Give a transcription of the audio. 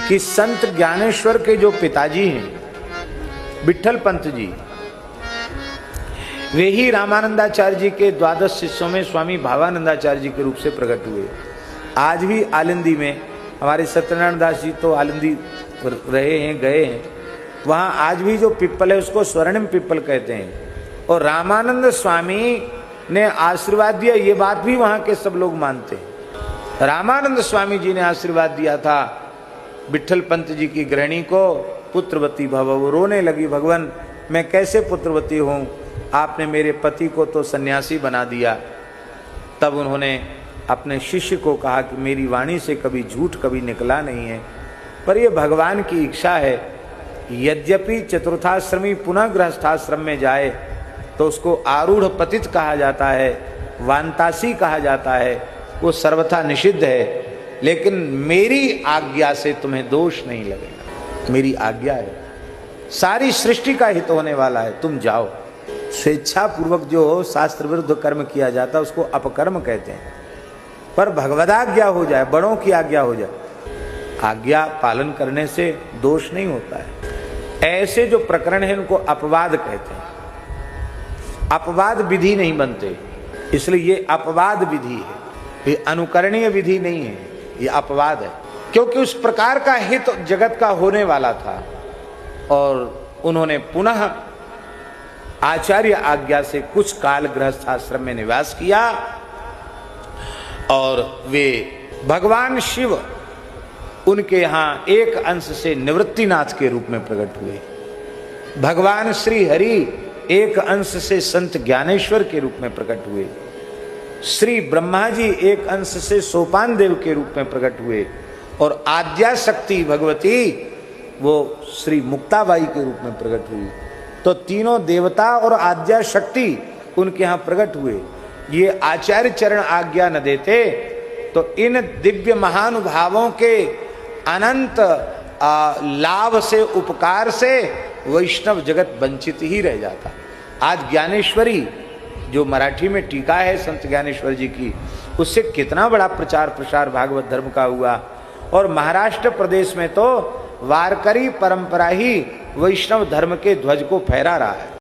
कि संत ज्ञानेश्वर के जो पिताजी हैं विट्ठल पंत जी, वे ही रामानंदाचार्य जी के 12 शिष्यों में स्वामी भावानंदाचार्य जी के रूप से प्रकट हुए। आज भी आलिंदी में हमारे सत्यनारायण दास जी तो आलिंदी रहे हैं, गए हैं, वहां आज भी जो पिप्पल है उसको स्वर्णिम पिप्पल कहते हैं। और रामानंद स्वामी ने आशीर्वाद दिया, ये बात भी वहां के सब लोग मानते हैं। रामानंद स्वामी जी ने आशीर्वाद दिया था विट्ठल पंत जी की गृहिणी को, पुत्रवती भव। वो रोने लगी, भगवान मैं कैसे पुत्रवती हूँ, आपने मेरे पति को तो सन्यासी बना दिया। तब उन्होंने अपने शिष्य को कहा कि मेरी वाणी से कभी झूठ कभी निकला नहीं है, पर ये भगवान की इच्छा है। यद्यपि चतुर्थाश्रमी पुनः गृहस्थाश्रम में जाए तो उसको आरूढ़ पतित कहा जाता है, वांतासी कहा जाता है, वो सर्वथा निषिद्ध है, लेकिन मेरी आज्ञा से तुम्हें दोष नहीं लगेगा। मेरी आज्ञा है, सारी सृष्टि का हित होने वाला है, तुम जाओ। स्वेच्छा पूर्वक जो शास्त्र विरुद्ध कर्म किया जाता है उसको अपकर्म कहते हैं। पर भगवदाज्ञा हो जाए, बड़ों की आज्ञा हो जाए, आज्ञा पालन करने से दोष नहीं होता है। ऐसे जो प्रकरण है उनको अपवाद कहते हैं। अपवाद विधि नहीं बनते, इसलिए ये अपवाद विधि है, ये अनुकरणीय विधि नहीं है, ये अपवाद है। क्योंकि उस प्रकार का हित जगत का होने वाला था और उन्होंने पुनः आचार्य आज्ञा से कुछ काल गृहस्थाश्रम में निवास किया और वे भगवान शिव उनके यहाँ एक अंश से निवृत्तिनाथ के रूप में प्रकट हुए। भगवान श्री हरि एक अंश से संत ज्ञानेश्वर के रूप में प्रकट हुए। श्री ब्रह्मा जी एक अंश से सोपान देव के रूप में प्रकट हुए और आद्या शक्ति भगवती वो श्री मुक्ताबाई के रूप में प्रकट हुई। तो तीनों देवता और आद्या शक्ति उनके यहाँ प्रकट हुए। ये आचार्य चरण आज्ञा न देते तो इन दिव्य महानुभावों के अनंत लाभ से, उपकार से वैष्णव जगत वंचित ही रह जाता। आज ज्ञानेश्वरी जो मराठी में टीका है संत ज्ञानेश्वर जी की, उससे कितना बड़ा प्रचार प्रसार भागवत धर्म का हुआ। और महाराष्ट्र प्रदेश में तो वारकरी परंपरा ही वैष्णव धर्म के ध्वज को फहरा रहा है।